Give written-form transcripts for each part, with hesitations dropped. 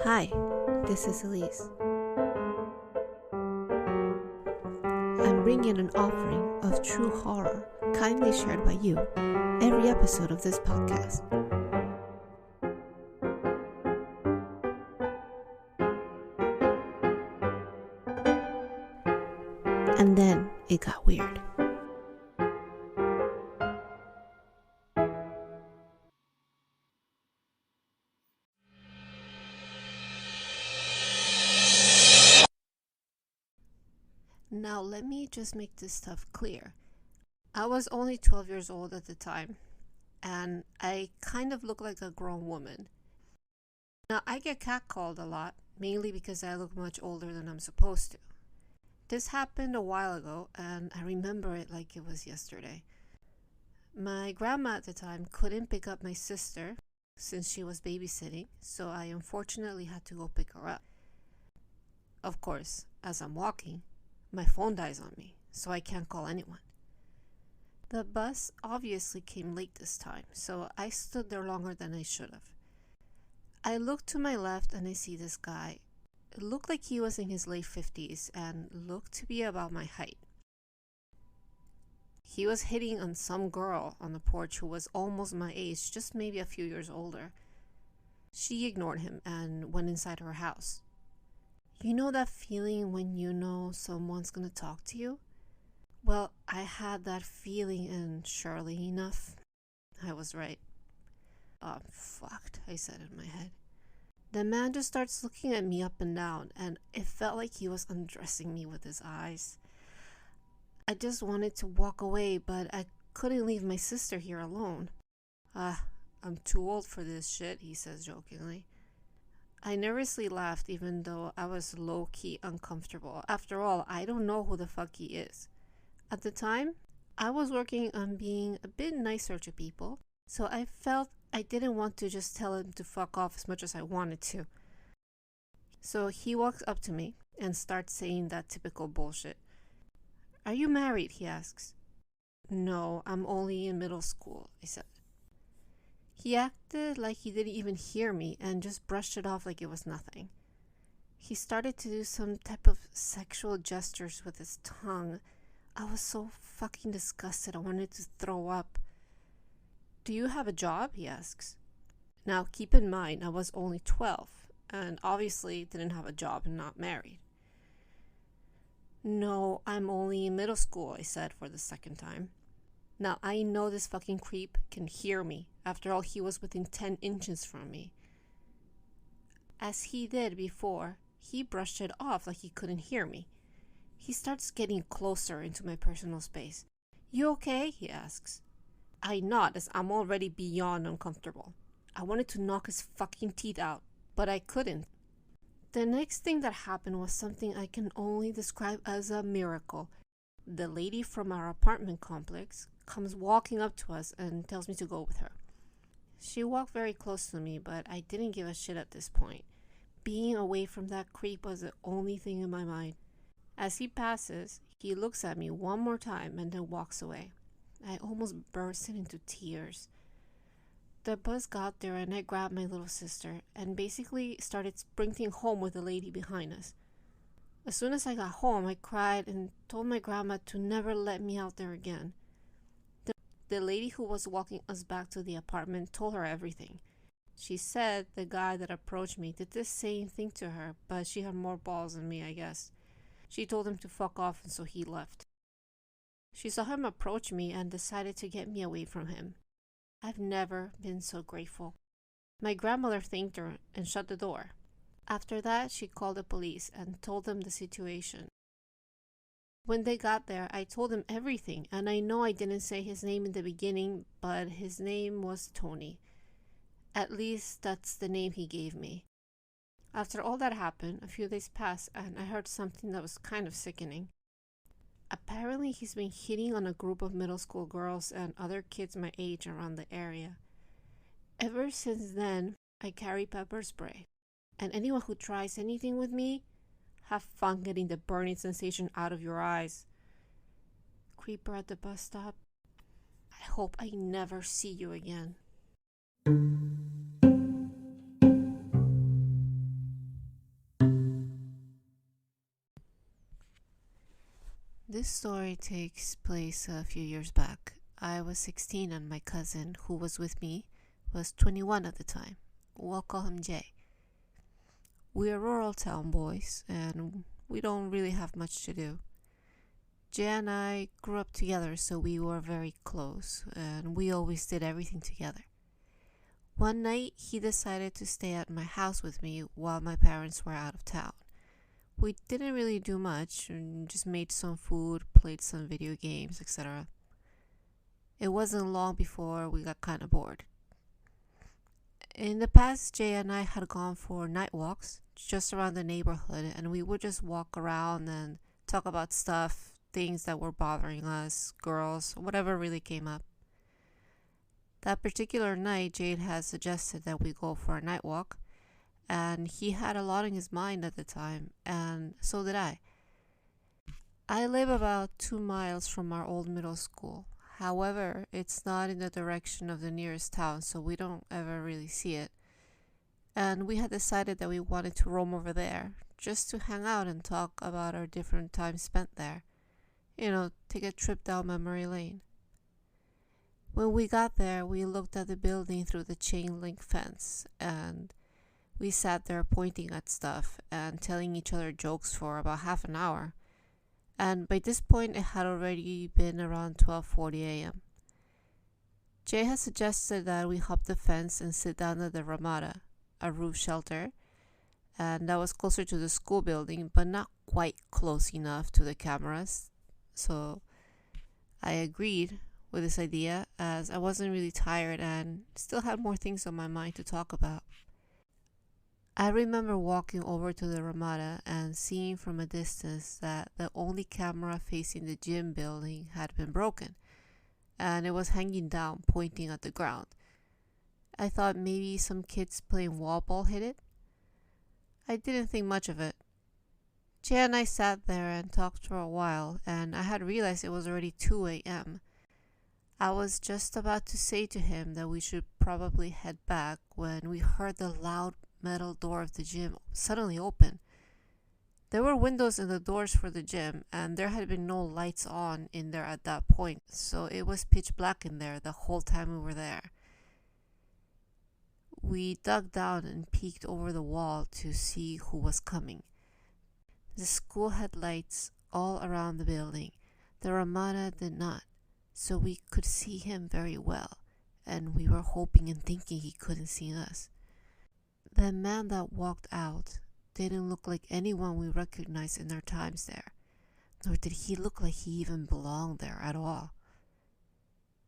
Hi, this is Elise. I'm bringing an offering of true horror kindly shared by you every episode of this podcast. And then it got weird. Now let me just make this stuff clear. I was only 12 years old at the time, and I kind of look like a grown woman. Now I get catcalled a lot, mainly because I look much older than I'm supposed to. This happened a while ago, and I remember it like it was yesterday. My grandma at the time couldn't pick up my sister since she was babysitting, so I unfortunately had to go pick her up. Of course, as I'm walking, my phone dies on me, so I can't call anyone. The bus obviously came late this time, so I stood there longer than I should have. I look to my left and I see this guy. It looked like he was in his late 50s and looked to be about my height. He was hitting on some girl on the porch who was almost my age, just maybe a few years older. She ignored him and went inside her house. You know that feeling when you know someone's gonna talk to you? Well, I had that feeling, and surely enough, I was right. I'm fucked, I said in my head. The man just starts looking at me up and down, and it felt like he was undressing me with his eyes. I just wanted to walk away, but I couldn't leave my sister here alone. I'm too old for this shit, he says jokingly. I nervously laughed, even though I was low-key uncomfortable. After all, I don't know who the fuck he is. At the time, I was working on being a bit nicer to people, so I felt I didn't want to just tell him to fuck off as much as I wanted to. So he walks up to me and starts saying that typical bullshit. Are you married? He asks. No, I'm only in middle school, I said. He acted like he didn't even hear me and just brushed it off like it was nothing. He started to do some type of sexual gestures with his tongue. I was so fucking disgusted, I wanted to throw up. Do you have a job? He asks. Now keep in mind, I was only 12 and obviously didn't have a job and not married. No, I'm only in middle school, I said for the second time. Now I know this fucking creep can hear me. After all, he was within 10 inches from me. As he did before, he brushed it off like he couldn't hear me. He starts getting closer into my personal space. You okay? He asks. I nod as I'm already beyond uncomfortable. I wanted to knock his fucking teeth out, but I couldn't. The next thing that happened was something I can only describe as a miracle. The lady from our apartment complex comes walking up to us and tells me to go with her. She walked very close to me, but I didn't give a shit at this point. Being away from that creep was the only thing in my mind. As he passes, he looks at me one more time and then walks away. I almost bursted into tears. The bus got there and I grabbed my little sister and basically started sprinting home with the lady behind us. As soon as I got home, I cried and told my grandma to never let me out there again. The lady who was walking us back to the apartment told her everything. She said the guy that approached me did the same thing to her, but she had more balls than me, I guess. She told him to fuck off, and so he left. She saw him approach me and decided to get me away from him. I've never been so grateful. My grandmother thanked her and shut the door. After that, she called the police and told them the situation. When they got there, I told them everything, and I know I didn't say his name in the beginning, but his name was Tony. At least that's the name he gave me. After all that happened, a few days passed, and I heard something that was kind of sickening. Apparently, he's been hitting on a group of middle school girls and other kids my age around the area. Ever since then, I carry pepper spray, and anyone who tries anything with me, have fun getting the burning sensation out of your eyes. Creeper at the bus stop, I hope I never see you again. this story takes place a few years back. I was 16 and my cousin, who was with me, was 21 at the time. We'll call him Jay. We're rural town boys and we don't really have much to do. Jay and I grew up together, so we were very close and we always did everything together. One night, he decided to stay at my house with me while my parents were out of town. We didn't really do much, and just made some food, played some video games, etc. It wasn't long before we got kind of bored. In the past, Jay and I had gone for night walks just around the neighborhood, and we would just walk around and talk about stuff, things that were bothering us, girls, whatever really came up. That particular night, Jade had suggested that we go for a night walk, and he had a lot on his mind at the time, and so did I. I live about 2 miles from our old middle school. However, it's not in the direction of the nearest town, so we don't ever really see it. And we had decided that we wanted to roam over there, just to hang out and talk about our different times spent there. Take a trip down memory lane. When we got there, we looked at the building through the chain link fence, and we sat there pointing at stuff and telling each other jokes for about half an hour. And by this point, it had already been around 12:40 a.m. Jay had suggested that we hop the fence and sit down at the Ramada, a roof shelter, and that was closer to the school building, but not quite close enough to the cameras. So I agreed with this idea, as I wasn't really tired and still had more things on my mind to talk about. I remember walking over to the Ramada and seeing from a distance that the only camera facing the gym building had been broken, and it was hanging down, pointing at the ground. I thought maybe some kids playing wall ball hit it. I didn't think much of it. Jay and I sat there and talked for a while, and I had realized it was already 2 a.m. I was just about to say to him that we should probably head back when we heard the loud metal door of the gym suddenly open. There were windows in the doors for the gym, and there had been no lights on in there at that point, so it was pitch black in there the whole time we were there. We dug down and peeked over the wall to see who was coming. The school had lights all around the building. The Ramada did not, so we could see him very well, and we were hoping and thinking he couldn't see us. The man that walked out didn't look like anyone we recognized in our times there, nor did he look like he even belonged there at all.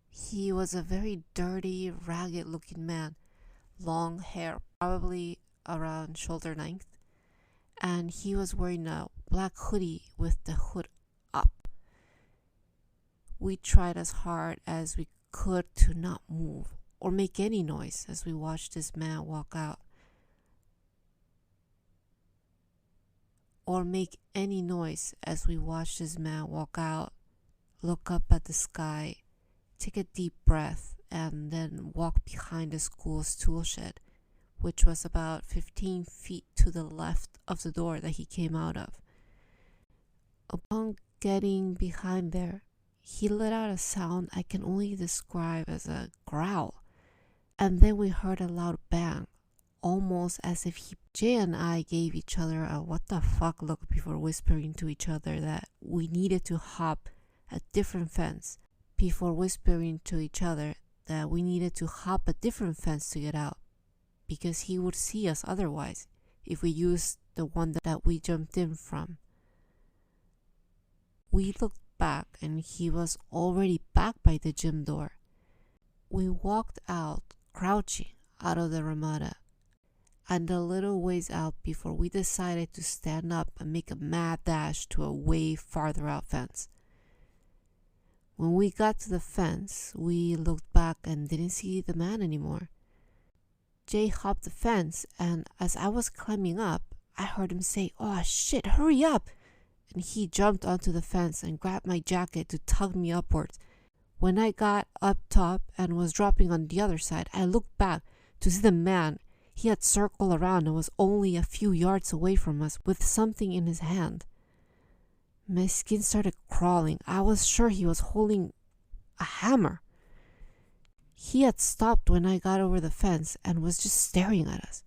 He was a very dirty, ragged-looking man, long hair, probably around shoulder length, and he was wearing a black hoodie with the hood up. We tried as hard as we could to not move or make any noise as we watched this man walk out. Look up at the sky, take a deep breath, and then walk behind the school's tool shed, which was about 15 feet to the left of the door that he came out of. Upon getting behind there, he let out a sound I can only describe as a growl, and then we heard a loud bang, almost as if Jay and I gave each other a what the fuck look before whispering to each other that we needed to hop a different fence to get out, because he would see us otherwise if we used the one that we jumped in from. We looked back and he was already back by the gym door. We walked out, crouching, out of the Ramada, and a little ways out before we decided to stand up and make a mad dash to a way farther out fence. When we got to the fence, we looked back and didn't see the man anymore. Jay hopped the fence, and as I was climbing up, I heard him say, "Oh shit, hurry up!" And he jumped onto the fence and grabbed my jacket to tug me upwards. When I got up top and was dropping on the other side, I looked back to see the man. He had circled around and was only a few yards away from us with something in his hand. My skin started crawling. I was sure he was holding a hammer. He had stopped when I got over the fence and was just staring at us.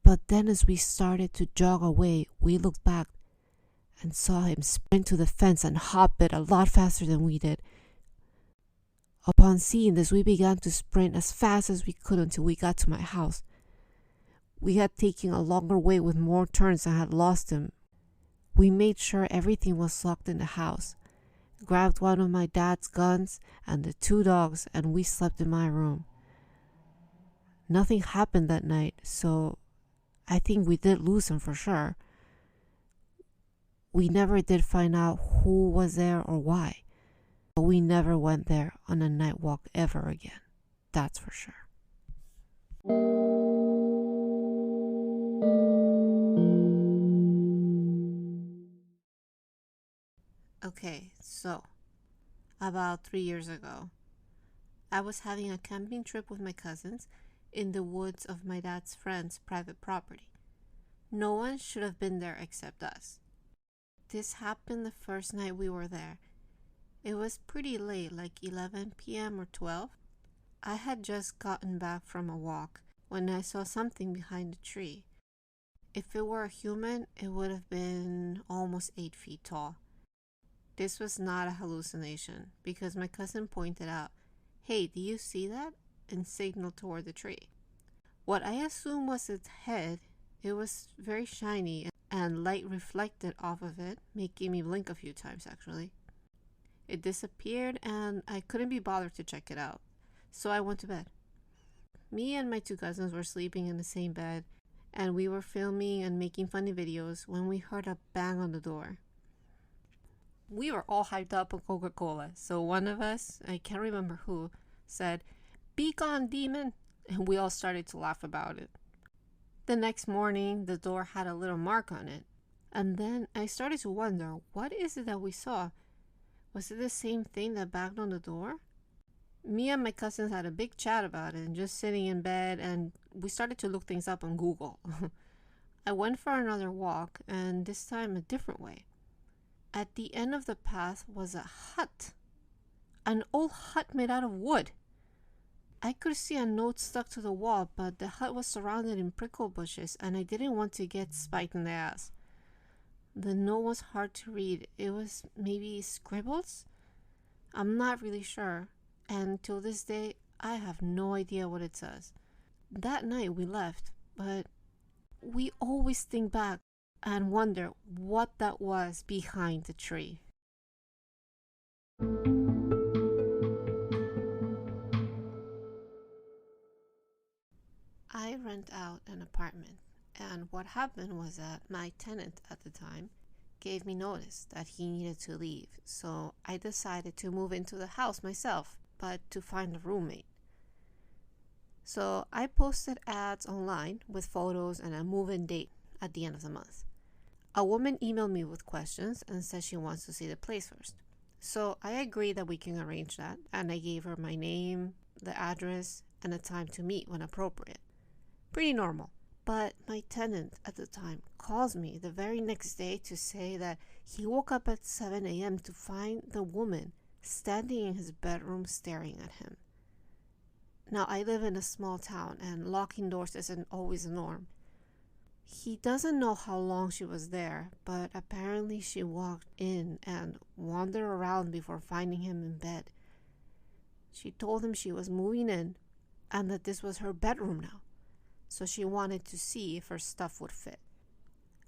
But then as we started to jog away, we looked back and saw him sprint to the fence and hop it a lot faster than we did. Upon seeing this, we began to sprint as fast as we could until we got to my house. We had taken a longer way with more turns and had lost him. We made sure everything was locked in the house, grabbed one of my dad's guns and the 2 dogs, and we slept in my room. Nothing happened that night, so I think we did lose him for sure. We never did find out who was there or why. But we never went there on a night walk ever again. That's for sure. Okay, so about 3 years ago, I was having a camping trip with my cousins in the woods of my dad's friend's private property. No one should have been there except us. This happened the first night we were there. It was pretty late, like 11 p.m. or 12. I had just gotten back from a walk when I saw something behind a tree. If it were a human, it would have been almost 8 feet tall. This was not a hallucination because my cousin pointed out, "Hey, do you see that?" and signaled toward the tree. What I assumed was its head. It was very shiny and light reflected off of it, making me blink a few times actually. It disappeared and I couldn't be bothered to check it out, so I went to bed. Me and my 2 cousins were sleeping in the same bed, and we were filming and making funny videos when we heard a bang on the door. We were all hyped up on Coca-Cola, so one of us, I can't remember who, said, "Be gone, demon," and we all started to laugh about it. The next morning, the door had a little mark on it, and then I started to wonder, what is it that we saw? Was it the same thing that banged on the door? Me and my cousins had a big chat about it, and just sitting in bed, and we started to look things up on Google. I went for another walk, and this time a different way. At the end of the path was a hut. An old hut made out of wood. I could see a note stuck to the wall, but the hut was surrounded in prickle bushes, and I didn't want to get spiked in the ass. The note was hard to read. It was maybe scribbles? I'm not really sure, and till this day, I have no idea what it says. That night we left, but we always think back and wonder what that was behind the tree. I rent out an apartment, and what happened was that my tenant at the time gave me notice that he needed to leave, so I decided to move into the house myself, but to find a roommate. So I posted ads online with photos and a move-in date at the end of the month. A woman emailed me with questions and said she wants to see the place first. So I agreed that we can arrange that, and I gave her my name, the address, and a time to meet when appropriate. Pretty normal. But my tenant at the time calls me the very next day to say that he woke up at 7 a.m. to find the woman standing in his bedroom staring at him. Now, I live in a small town, and locking doors isn't always the norm. He doesn't know how long she was there, but apparently she walked in and wandered around before finding him in bed. She told him she was moving in and that this was her bedroom now, so she wanted to see if her stuff would fit.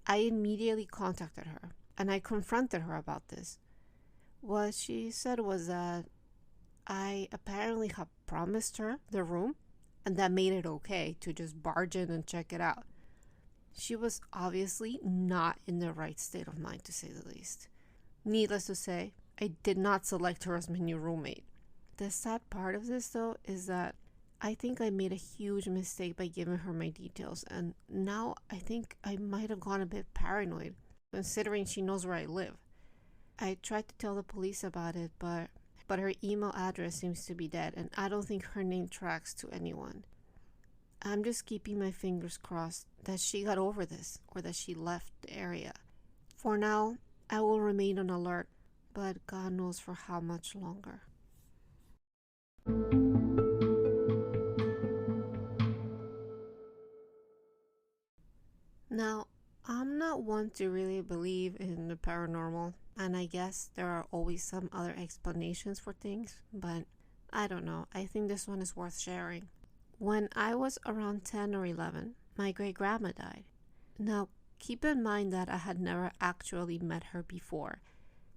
I immediately contacted her and I confronted her about this. What she said was that I apparently had promised her the room and that made it okay to just barge in and check it out. She was obviously not in the right state of mind, to say the least. Needless to say, I did not select her as my new roommate. The sad part of this, though, is that I think I made a huge mistake by giving her my details, and now I think I might have gone a bit paranoid, considering she knows where I live. I tried to tell the police about it, but her email address seems to be dead, and I don't think her name tracks to anyone. I'm just keeping my fingers crossed that she got over this or that she left the area. For now, I will remain on alert, but God knows for how much longer. Now, I'm not one to really believe in the paranormal, and I guess there are always some other explanations for things, but I don't know. I think this one is worth sharing. When I was around 10 or 11, my great-grandma died. Now, keep in mind that I had never actually met her before.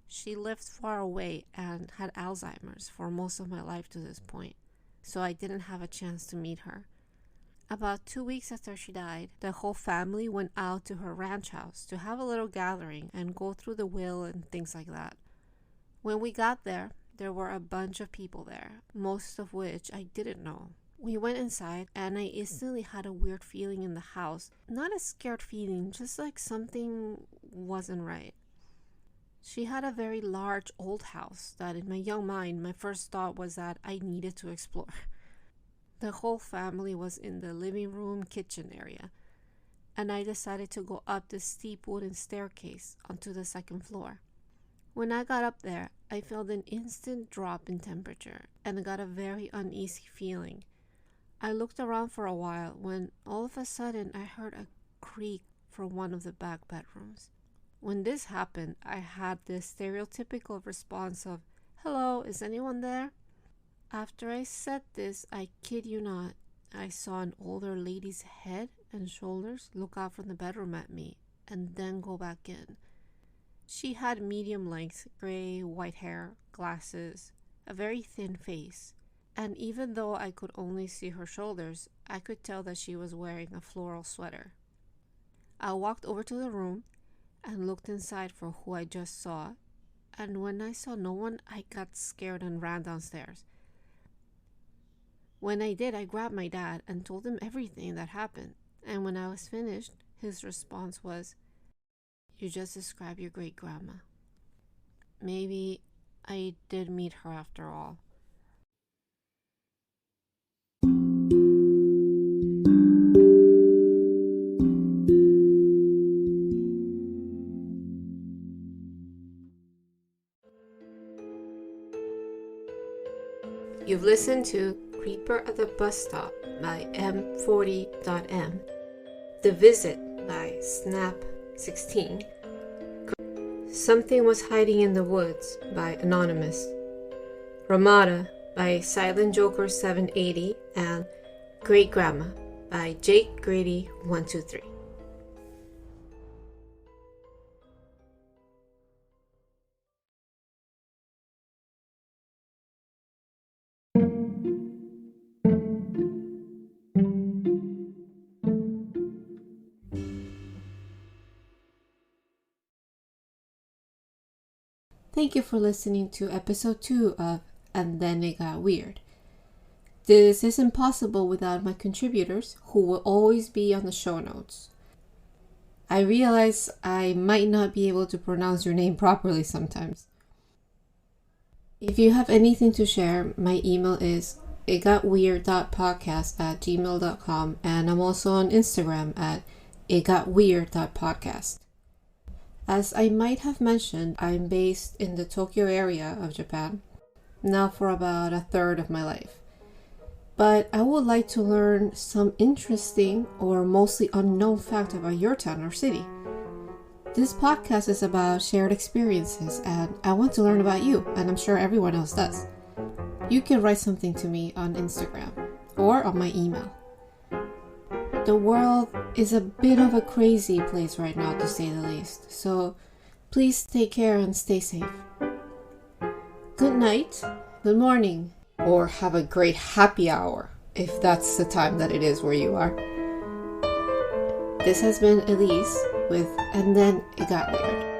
She lived far away and had Alzheimer's for most of my life to this point, so I didn't have a chance to meet her. About 2 weeks after she died, the whole family went out to her ranch house to have a little gathering and go through the will and things like that. When we got there were a bunch of people there, most of which I didn't know. We went inside and I instantly had a weird feeling in the house. Not a scared feeling, just like something wasn't right. She had a very large old house that in my young mind, my first thought was that I needed to explore. The whole family was in the living room kitchen area, and I decided to go up the steep wooden staircase onto the second floor. When I got up there, I felt an instant drop in temperature and got a very uneasy feeling. I looked around for a while when all of a sudden I heard a creak from one of the back bedrooms. When this happened, I had the stereotypical response of, "Hello, is anyone there?" After I said this, I kid you not, I saw an older lady's head and shoulders look out from the bedroom at me and then go back in. She had medium-length gray-white hair, glasses, a very thin face, and even though I could only see her shoulders, I could tell that she was wearing a floral sweater. I walked over to the room and looked inside for who I just saw, and when I saw no one, I got scared and ran downstairs. When I did, I grabbed my dad and told him everything that happened, and when I was finished, his response was, "You just described your great-grandma." Maybe I did meet her after all. You've listened to Creeper at the Bus Stop by M40.M, The Visit by Snap16, Something Was Hiding in the Woods by Anonymous, Ramada by Silent Joker 780, and Great Grandma by Jake Grady 123. Thank you for listening to episode 2 of And Then It Got Weird. This isn't possible without my contributors, who will always be on the show notes. I realize I might not be able to pronounce your name properly sometimes. If you have anything to share, my email is itgotweird.podcast@gmail.com, and I'm also on Instagram at itgotweird.podcast. As I might have mentioned, I'm based in the Tokyo area of Japan, now for about a third of my life. But I would like to learn some interesting or mostly unknown fact about your town or city. This podcast is about shared experiences, and I want to learn about you, and I'm sure everyone else does. You can write something to me on Instagram or on my email. The world is a bit of a crazy place right now, to say the least, so please take care and stay safe. Good night, good morning, or have a great happy hour, if that's the time that it is where you are. This has been Elise with And Then It Got Weird.